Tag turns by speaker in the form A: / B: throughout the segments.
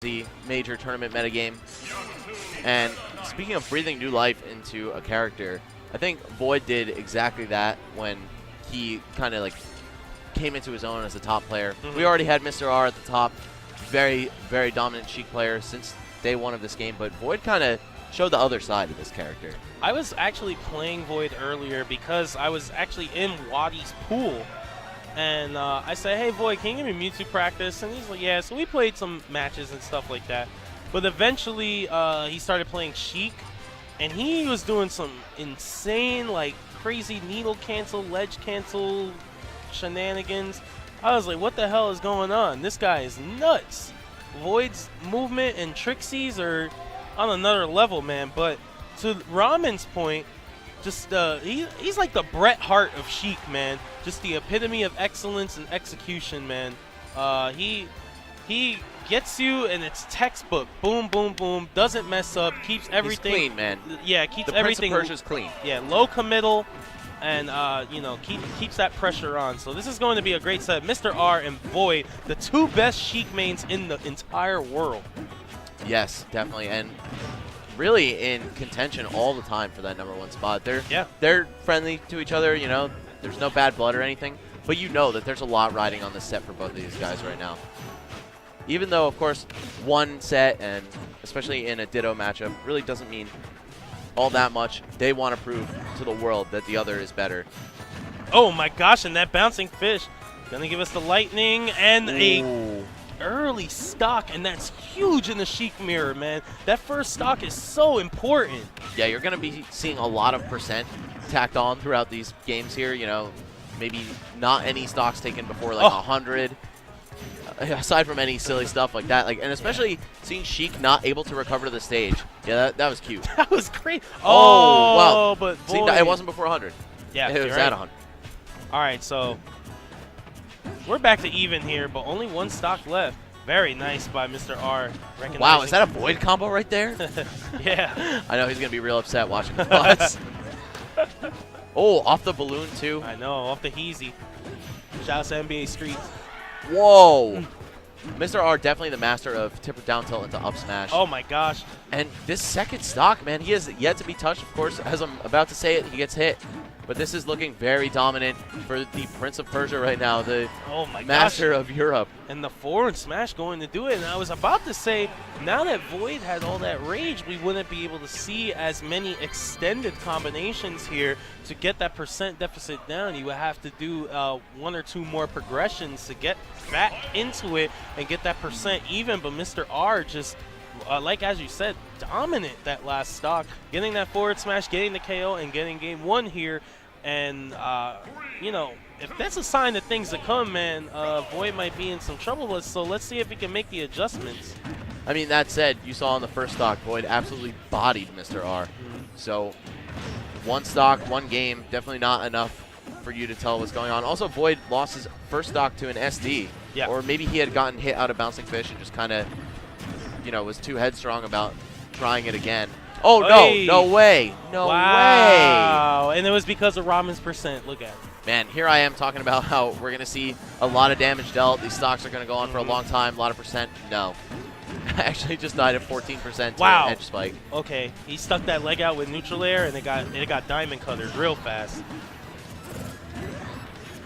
A: the major tournament metagame. And speaking of breathing new life into a character, I think Void did exactly that when he kind of like came into his own as a top player. We already had Mr. R at the top, very, very dominant Sheik player since day one of this game, but Void kind of showed the other side of this character.
B: I was actually playing Void earlier because I was actually in Wadi's pool. And I said, hey, Void, can you give me Mewtwo practice? And he's like, yeah. So we played some matches and stuff like that. But eventually, he started playing Sheik. And he was doing some insane, like, crazy needle cancel, ledge cancel shenanigans. I was like, what the hell is going on? This guy is nuts. Void's movement and Trixie's are on another level, man. But to Ramen's point, just he's like the Bret Hart of Sheik, man. Just the epitome of excellence and execution, man. He gets you, and it's textbook. Boom, boom, boom. Doesn't mess up. Keeps everything.
A: He's clean, man.
B: Yeah, keeps
A: the
B: everything.
A: Prince of Persia's clean.
B: Yeah, low committal, and you know, keeps that pressure on. So this is going to be a great set. Mr. R and Void, the two best Sheik mains in the entire world.
A: Yes, definitely, and really in contention all the time for that #1 spot. They're friendly to each other, you know. There's no bad blood or anything, but you know that there's a lot riding on this set for both of these guys right now. Even though, of course, one set, and especially in a Ditto matchup, really doesn't mean all that much. They want to prove to the world that the other is better.
B: Oh my gosh, and that bouncing fish gonna give us the lightning and a early stock, and that's huge in the Sheik mirror, man. That first stock is so important.
A: Yeah, you're going to be seeing a lot of percent tacked on throughout these games here. You know, maybe not any stocks taken before like 100. Aside from any silly stuff like that, like, and especially seeing Sheik not able to recover to the stage. Yeah, that was cute.
B: That was great.
A: Oh, wow.
B: But
A: See, it wasn't before 100.
B: Yeah,
A: it was at 100.
B: All right, so we're back to even here, but only one stock left. Very nice by Mr. R.
A: Wow, is that a Void combo right there?
B: Yeah.
A: I know he's going to be real upset watching the spots. Oh, off the balloon, too.
B: I know, off the Heezy. Shout out to NBA Streets.
A: Whoa. Mr. R definitely the master of tipper down tilt into up smash.
B: Oh, my gosh.
A: And this second stock, man, he has yet to be touched. Of course, as I'm about to say it, he gets hit. But this is looking very dominant for the Prince of Persia right now, the master of Europe.
B: And the forward smash going to do it. And I was about to say, now that Void had all that rage, we wouldn't be able to see as many extended combinations here to get that percent deficit down. You would have to do one or two more progressions to get back into it and get that percent even. But Mr. R just, like as you said, dominant that last stock, getting that forward smash, getting the KO, and getting game one here. And, you know, if that's a sign of things to come, man, Void might be in some trouble. So let's see if he can make the adjustments.
A: I mean, that said, you saw on the first stock, Void absolutely bodied Mr. R. So one stock, one game, definitely not enough for you to tell what's going on. Also, Void lost his first stock to an SD.
B: Yeah.
A: Or maybe he had gotten hit out of bouncing fish and just kind of, you know, was too headstrong about trying it again. Oh,
B: hey.
A: No way. No way.
B: Wow. And it was because of Ramen's percent. Look at it.
A: Man, here I am talking about how we're going to see a lot of damage dealt. These stocks are going to go on for a long time, a lot of percent. No. I actually just died at 14% to an edge spike.
B: Okay. He stuck that leg out with neutral air, and it got diamond cutters real fast.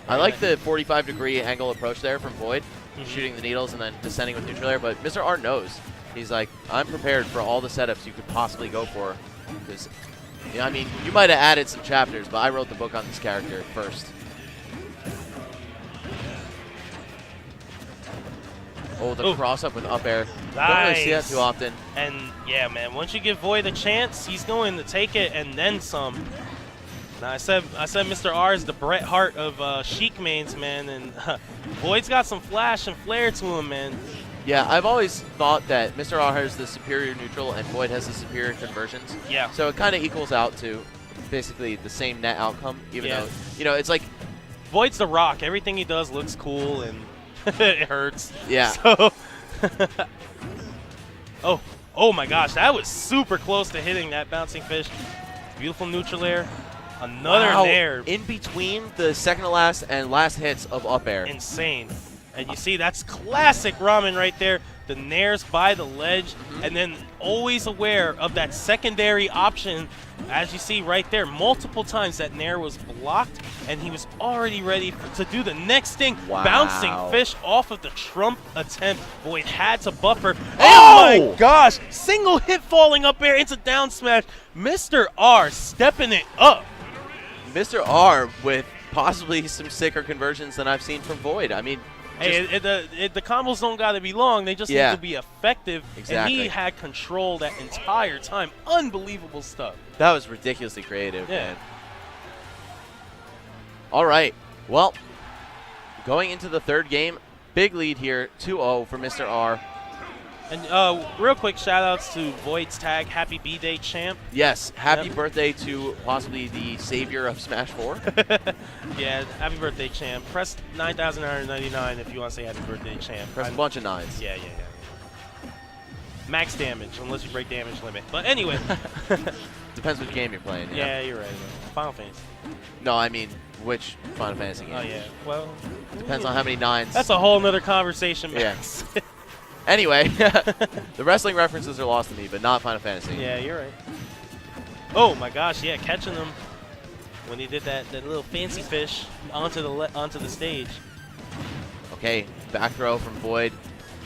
A: I like the 45-degree angle approach there from Void, shooting the needles and then descending with neutral air, but Mr. R knows. He's like, I'm prepared for all the setups you could possibly go for. Because, you know, I mean, you might have added some chapters, but I wrote the book on this character first. Oh, the cross-up with up air.
B: Nice.
A: Don't really see that too often.
B: And, yeah, man, once you give Void a chance, he's going to take it and then some. Now, I said Mr. R is the Bret Hart of Sheik mains, man, and Void's got some flash and flair to him, man.
A: Yeah, I've always thought that Mr. R has the superior neutral and Void has the superior conversions.
B: Yeah.
A: So it kind of equals out to basically the same net outcome, even though, you know, it's like...
B: Void's the Rock. Everything he does looks cool and it hurts.
A: Yeah.
B: So oh my gosh, that was super close to hitting that bouncing fish. Beautiful neutral air. Another nair.
A: In between the second to last and last hits of up air.
B: Insane. And you see, that's classic Ramen right there. the nairs by the ledge, and then always aware of that secondary option. As you see right there, multiple times that nair was blocked, and he was already ready to do the next thing.
A: Wow.
B: Bouncing fish off of the Trump attempt. Void had to buffer.
A: Oh!
B: Oh my gosh! Single hit falling up air into down smash. Mr. R stepping it up.
A: Mr. R with possibly some sicker conversions than I've seen from Void. I mean,
B: hey, the combos don't got to be long. They just need to be effective.
A: Exactly.
B: And he had control that entire time. Unbelievable stuff.
A: That was ridiculously creative,
B: Yeah.
A: man. All right. Well, going into the third game, big lead here, 2-0 for Mr. R.
B: And real quick shout-outs to Void's tag, Happy B-Day Champ.
A: Yes, happy birthday to possibly the savior of Smash 4.
B: Yeah, happy birthday, Champ. Press 9,999 if you want to say happy birthday, Champ.
A: Press a bunch of nines.
B: Yeah. Max damage, unless you break damage limit. But anyway.
A: Depends which game you're playing.
B: Yeah, you're right. Final Fantasy.
A: No, I mean, which Final Fantasy game?
B: Oh, yeah. Well,
A: depends on how many nines.
B: That's a whole nother conversation, Max.
A: Yeah. Anyway, the wrestling references are lost to me, but not Final Fantasy.
B: Yeah, you're right. Oh my gosh, yeah, catching him when he did that little fancy fish onto the stage.
A: Okay, back throw from Void.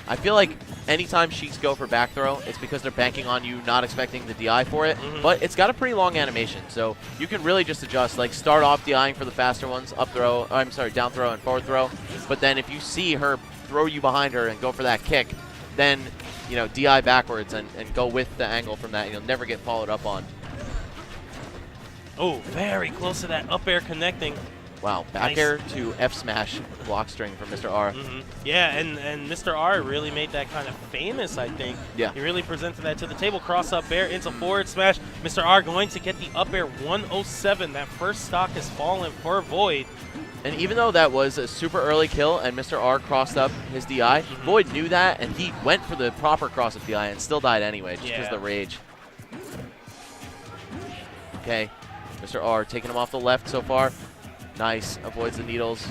A: I feel like anytime Sheiks go for back throw, it's because they're banking on you not expecting the DI for it, but it's got a pretty long animation, so you can really just adjust, like start off DIing for the faster ones, up throw, I'm sorry, down throw and forward throw, but then if you see her throw you behind her and go for that kick, then, you know, DI backwards and go with the angle from that, and you'll never get followed up on.
B: Oh, very close to that up air connecting.
A: Wow, back air to F smash block string from Mr. R.
B: Yeah, and Mr. R really made that kind of famous, I think.
A: Yeah.
B: He really presented that to the table. Cross up air into forward smash. Mr. R going to get the up air 107. That first stock has fallen for Void.
A: And even though that was a super early kill and Mr. R crossed up his DI, Void knew that and he went for the proper cross up DI and still died anyway, just because of the rage. Okay, Mr. R taking him off the left so far. Nice, avoids the needles.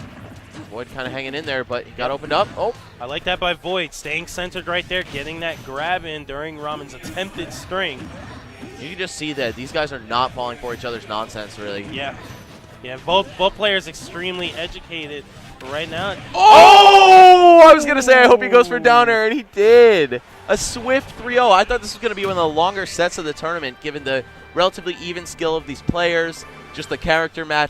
A: Void kind of hanging in there, but he got opened up. Oh,
B: I like that by Void, staying centered right there, getting that grab in during Ramen's attempted string.
A: You can just see that these guys are not falling for each other's nonsense, really.
B: Yeah. Yeah, both players extremely educated. But right now.
A: Oh! I was going to say, I hope he goes for downer, and he did. A swift 3-0. I thought this was going to be one of the longer sets of the tournament, given the relatively even skill of these players, just the character match.